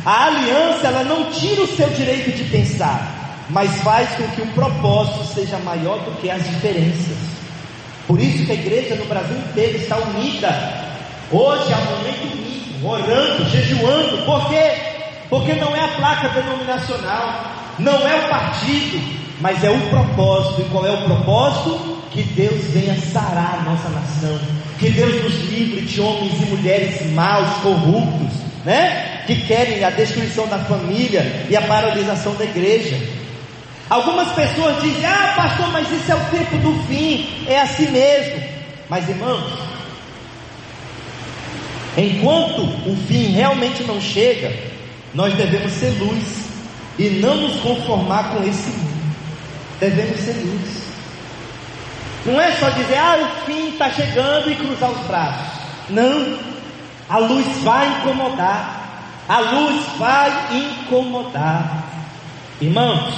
A aliança, ela não tira o seu direito de pensar, mas faz com que o propósito seja maior do que as diferenças. Por isso que a igreja no Brasil inteiro está unida. Hoje é um momento unido, orando, jejuando. Por quê? Porque não é a placa denominacional, não é o partido, mas é o propósito. E qual é o propósito? Que Deus venha sarar a nossa nação, que Deus nos livre de homens e mulheres maus, corruptos, né? Que querem a destruição da família e a paralisação da igreja. Algumas pessoas dizem: ah, pastor, mas isso é o tempo do fim, é assim mesmo. Mas irmãos, enquanto o fim realmente não chega, nós devemos ser luz e não nos conformar com esse mundo. Devemos ser luz. Não é só dizer: ah, o fim está chegando e cruzar os braços. Não, a luz vai incomodar. A luz vai incomodar. Irmãos,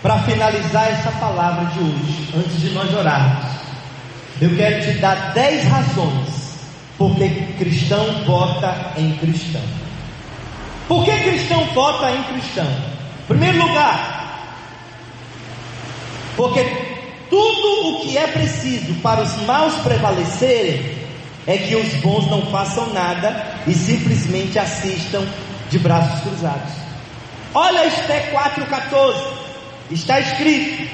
para finalizar essa palavra de hoje, antes de nós orarmos, eu quero te dar 10 razões porque cristão vota em cristão. Por que cristão vota em cristão? Em primeiro lugar, porque tudo o que é preciso para os maus prevalecerem é que os bons não façam nada e simplesmente assistam de braços cruzados. Olha Esté 4,14. Está escrito: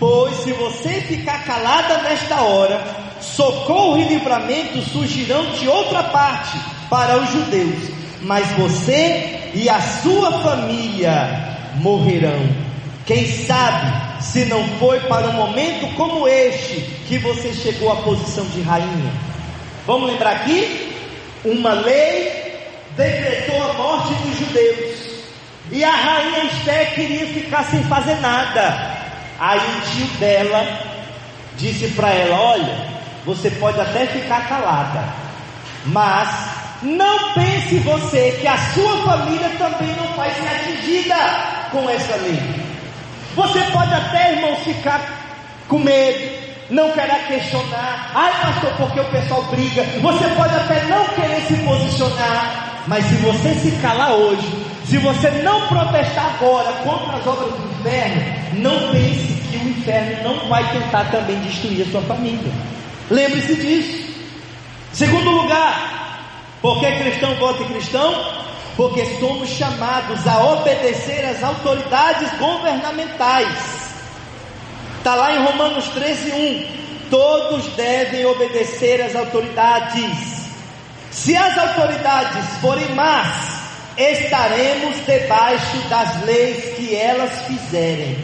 pois se você ficar calada nesta hora, socorro e livramento surgirão de outra parte para os judeus, mas você e a sua família morrerão. Quem sabe se não foi para um momento como este que você chegou à posição de rainha. Vamos lembrar aqui? Uma lei decretou a morte dos judeus, e a rainha Esté queria ficar sem fazer nada. Aí o tio dela disse para ela: olha, você pode até ficar calada, mas não pense você que a sua família também não vai ser atingida com essa lei. Você pode até, irmão, ficar com medo, não querer questionar: ai pastor, porque o pessoal briga. Você pode até não querer se posicionar, Mas se você se calar hoje, se você não protestar agora contra as obras do inferno, não pense que o inferno não vai tentar também destruir a sua família. Lembre-se disso. Segundo lugar, por que cristão vota em cristão? Porque somos chamados a obedecer às autoridades governamentais. Está lá em Romanos 13:1. Todos devem obedecer às autoridades. Se as autoridades forem más, estaremos debaixo das leis que elas fizerem.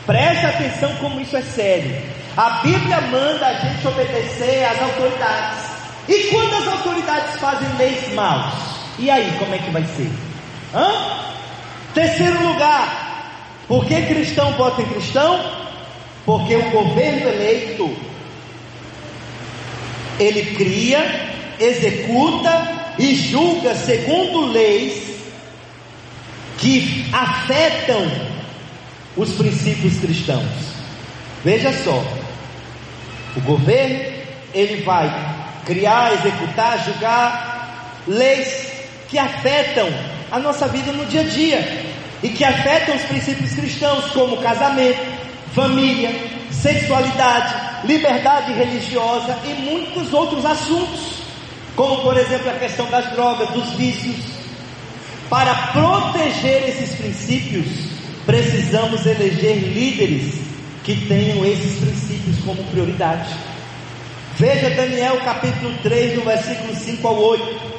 Preste atenção como isso é sério. A Bíblia manda a gente obedecer às autoridades. E quando as autoridades fazem leis maus, e aí como é que vai ser? Terceiro lugar, por que cristão vota em cristão? Porque o governo eleito, ele cria, executa e julga segundo leis que afetam os princípios cristãos. Veja só, o governo, ele vai criar, executar, julgar leis que afetam a nossa vida no dia a dia e que afetam os princípios cristãos, como casamento, família, sexualidade, liberdade religiosa e muitos outros assuntos, como por exemplo a questão das drogas, dos vícios. Para proteger esses princípios, precisamos eleger líderes que tenham esses princípios como prioridade. Veja Daniel capítulo 3, no versículo 5 ao 8.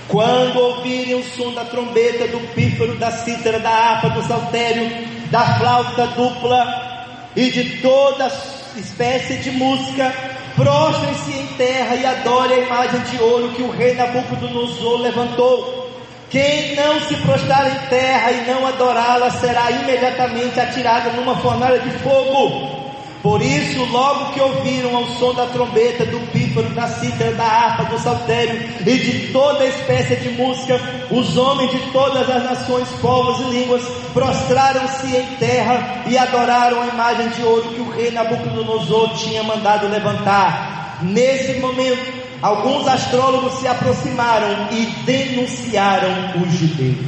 Quando ouvirem o som da trombeta, do pífaro, da cítara, da harpa, do saltério, da flauta dupla e de toda espécie de música, prostrem-se em terra e adorem a imagem de ouro que o rei Nabucodonosor levantou. Quem não se prostrar em terra e não adorá-la será imediatamente atirado numa fornalha de fogo. Por isso, logo que ouviram ao som da trombeta, do pífaro, da cítara, da harpa, do saltério e de toda espécie de música, os homens de todas as nações, povos e línguas prostraram-se em terra e adoraram a imagem de ouro que o rei Nabucodonosor tinha mandado levantar. Nesse momento, alguns astrólogos se aproximaram e denunciaram os judeus.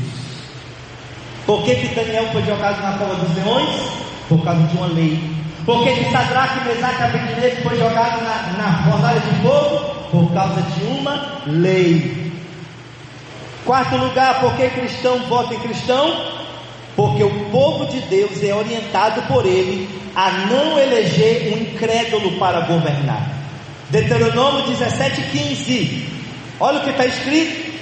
Por que Daniel foi jogado na cova dos leões? Por causa de uma lei. Por que Sadraque, Mesaque e Abednego foi jogado na fornalha de fogo? Por causa de uma lei. Quarto lugar, por que cristão vota em cristão? Porque o povo de Deus é orientado por ele a não eleger um incrédulo para governar. Deuteronômio 17:15. Olha o que está escrito: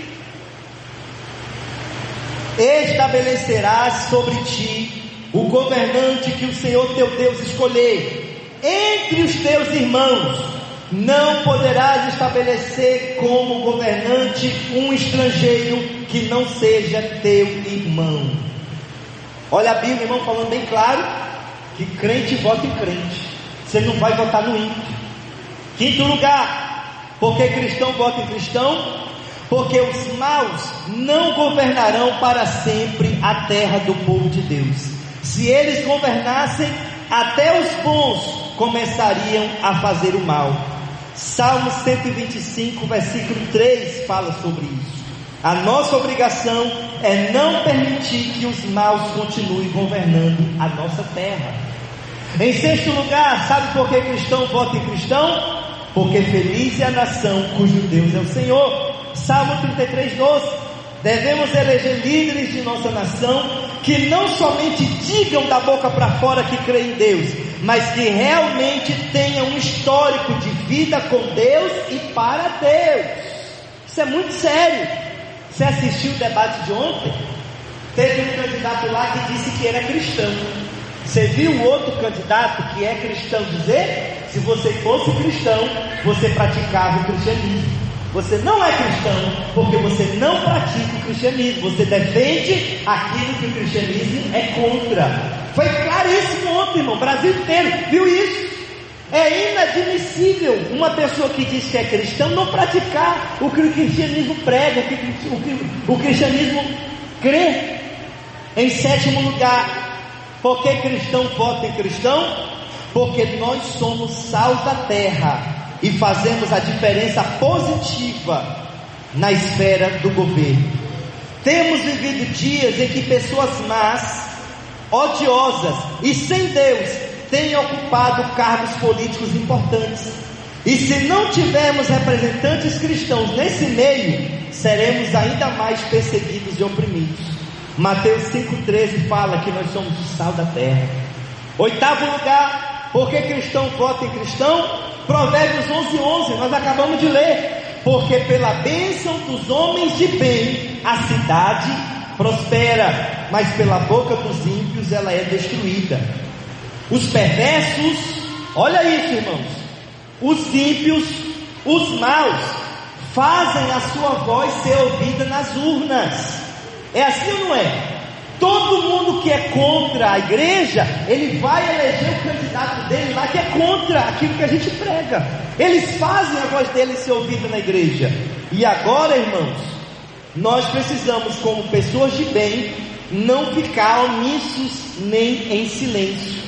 estabelecerás sobre ti o governante que o Senhor teu Deus escolher entre os teus irmãos. Não poderás estabelecer como governante um estrangeiro que não seja teu irmão. Olha a Bíblia, irmão, falando bem claro que crente vota em crente. Você não vai votar no ímpio. Quinto lugar, por que cristão vota em cristão? Porque os maus não governarão para sempre a terra do povo de Deus. Se eles governassem, até os bons começariam a fazer o mal. Salmo 125, versículo 3 fala sobre isso. A nossa obrigação é não permitir que os maus continuem governando a nossa terra. Em sexto lugar, sabe por que cristão vota em cristão? Porque feliz é a nação cujo Deus é o Senhor. Salmo 33:12. Devemos eleger líderes de nossa nação que não somente digam da boca para fora que creem em Deus, mas que realmente tenham um histórico de vida com Deus e para Deus. Isso é muito sério. Você assistiu o debate de ontem? Teve um candidato lá que disse que era cristão. Você viu o outro candidato que é cristão dizer? Se você fosse cristão, você praticava o cristianismo. Você não é cristão porque você não pratica o cristianismo. Você defende aquilo que o cristianismo é contra. Foi claríssimo ontem, irmão. O Brasil inteiro viu isso. É inadmissível uma pessoa que diz que é cristão não praticar o que o cristianismo prega, o que o cristianismo crê. Em sétimo lugar, por que cristão vota em cristão? Porque nós somos sal da terra e fazemos a diferença positiva na esfera do governo. Temos vivido dias em que pessoas más, odiosas e sem Deus têm ocupado cargos políticos importantes. E se não tivermos representantes cristãos nesse meio, seremos ainda mais perseguidos e oprimidos. Mateus 5,13 fala que nós somos o sal da terra. 8º lugar, porque cristão vota em cristão? Provérbios 11:11, nós acabamos de ler. Porque pela bênção dos homens de bem a cidade prospera, mas pela boca dos ímpios ela é destruída. Os perversos, olha isso, irmãos, os ímpios, os maus, fazem a sua voz ser ouvida nas urnas. É assim ou não é? Todo mundo que é contra a igreja, ele vai eleger o candidato dele lá que é contra aquilo que a gente prega. Eles fazem a voz dele ser ouvida na igreja. E agora, irmãos, nós precisamos, como pessoas de bem, não ficar omissos nem em silêncio.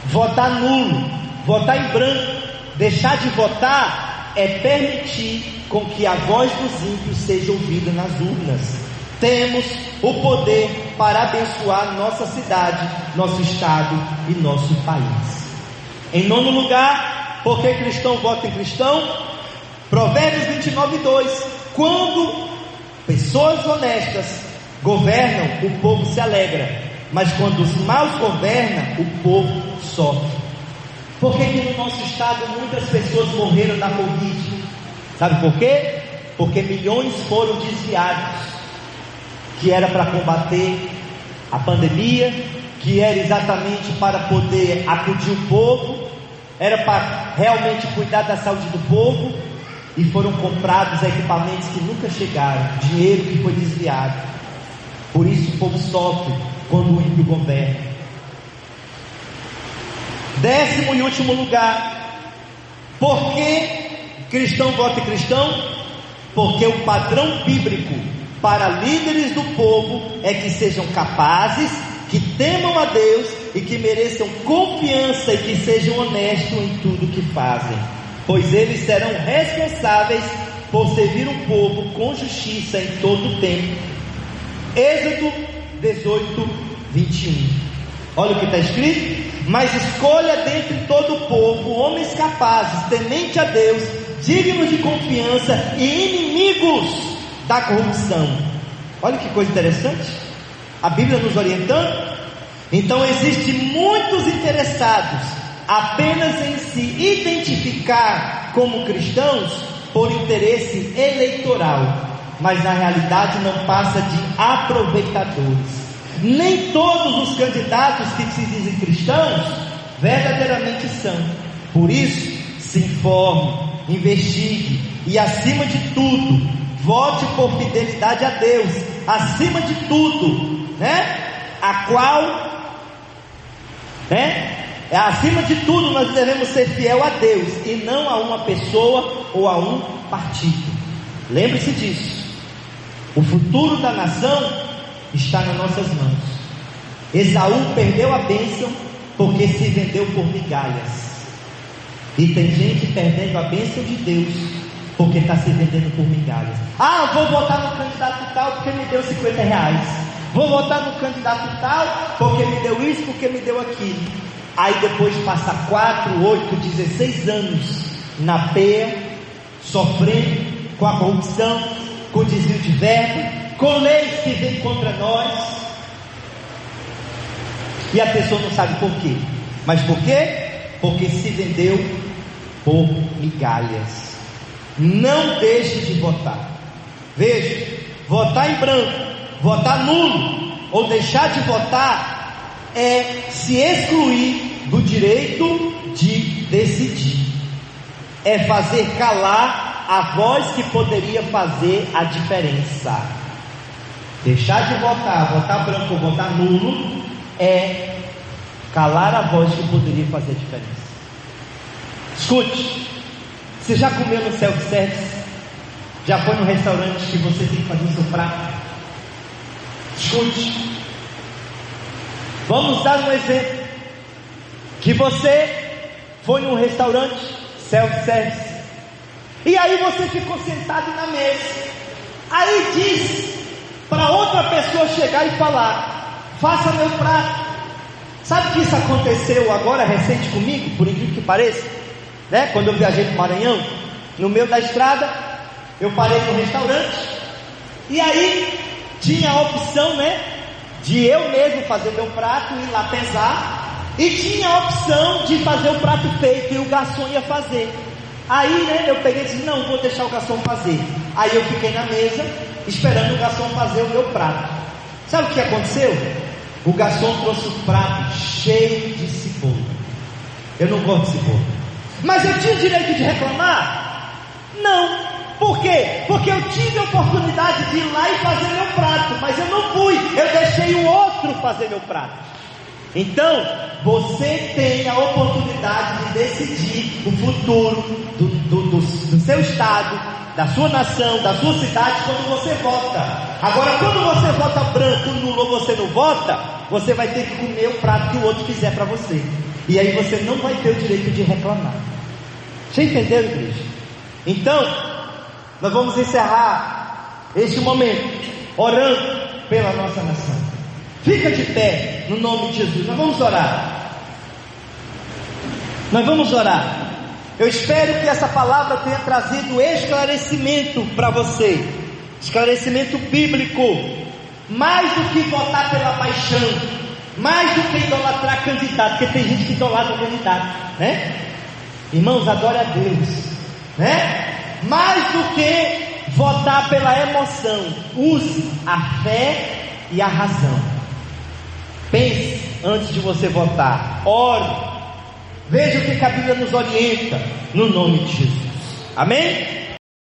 Votar nulo, votar em branco, deixar de votar é permitir com que a voz dos ímpios seja ouvida nas urnas. Temos o poder para abençoar nossa cidade, nosso estado e nosso país. Em 9º lugar, porque cristão vota em cristão? Provérbios 29:2. Quando pessoas honestas governam, o povo se alegra, mas quando os maus governam, o povo sofre. Por que que no nosso estado muitas pessoas morreram da Covid? Sabe por quê? Porque milhões foram desviados, que era para combater a pandemia, que era exatamente para poder acudir o povo, era para realmente cuidar da saúde do povo, e foram comprados equipamentos que nunca chegaram, dinheiro que foi desviado. Por isso o povo sofre quando o ímpio governa. 10º e último lugar, por que cristão vota em cristão? Porque o padrão bíblico para líderes do povo é que sejam capazes, que temam a Deus e que mereçam confiança e que sejam honestos em tudo que fazem, pois eles serão responsáveis por servir o povo com justiça em todo o tempo. Êxodo 18:21. Olha o que está escrito: mas escolha dentre todo o povo homens capazes, temente a Deus, dignos de confiança e inimigos da corrupção. Olha que coisa interessante, a Bíblia nos orientando. Então existem muitos interessados apenas em se identificar como cristãos por interesse eleitoral, mas na realidade não passa de aproveitadores. Nem todos os candidatos que se dizem cristãos verdadeiramente são. Por isso, se informe, investigue e, acima de tudo, vote por fidelidade a Deus, acima de tudo, acima de tudo nós devemos ser fiel a Deus e não a uma pessoa ou a um partido. Lembre-se disso. O futuro da nação está nas nossas mãos. Esaú perdeu a bênção porque se vendeu por migalhas, e tem gente perdendo a bênção de Deus porque está se vendendo por migalhas. Vou votar no candidato tal porque me deu R$50. Vou votar no candidato tal porque me deu isso, porque me deu aquilo. Aí depois passa 4, 8, 16 anos na peia, sofrendo com a corrupção, com desvio de verba, com leis que vêm contra nós, e a pessoa não sabe por quê. Mas por quê? Porque se vendeu por migalhas. Não deixe de votar. Veja, votar em branco, votar nulo ou deixar de votar é se excluir do direito de decidir, é fazer calar a voz que poderia fazer a diferença. Deixar de votar, votar branco ou votar nulo, é calar a voz que poderia fazer a diferença. Escute, você já comeu no self-service? Já foi no restaurante que você tem que fazer o seu prato? Escute, vamos dar um exemplo. Que você foi num restaurante self-service, e aí você ficou sentado na mesa, Aí diz para outra pessoa chegar e falar: faça meu prato. Sabe que isso aconteceu agora recente comigo, por incrível que pareça, né? Quando eu viajei para o Maranhão, no meio da estrada, eu parei no restaurante, e aí tinha a opção, né, de eu mesmo fazer meu prato, ir lá pesar, e tinha a opção de fazer o prato feito, e o garçom ia fazer. Aí, né, eu peguei e disse: não, vou deixar o garçom fazer. Aí eu fiquei na mesa, esperando o garçom fazer o meu prato. Sabe o que aconteceu? O garçom trouxe um prato cheio de cebola. Eu não gosto de cebola. Mas eu tinha o direito de reclamar? Não. Por quê? Porque eu tive a oportunidade de ir lá e fazer meu prato, mas eu não fui, eu deixei o outro fazer meu prato. Então, você tem a oportunidade de decidir o futuro do seu estado, da sua nação, da sua cidade, quando você vota. Agora, quando você vota branco, nulo, ou você não vota, você vai ter que comer o prato que o outro fizer para você. E aí você não vai ter o direito de reclamar. Você entendeu, igreja? Então, nós vamos encerrar este momento orando pela nossa nação. Fica de pé no nome de Jesus. Nós vamos orar. Nós vamos orar. Eu espero que essa palavra tenha trazido esclarecimento para você, esclarecimento bíblico. Mais do que votar pela paixão, mais do que idolatrar candidato, porque tem gente que idolatra candidato, né? Irmãos, adore a Deus, né? Mais do que votar pela emoção, use a fé e a razão. Pense antes de você votar, ore, veja o que a Bíblia nos orienta, no nome de Jesus, amém?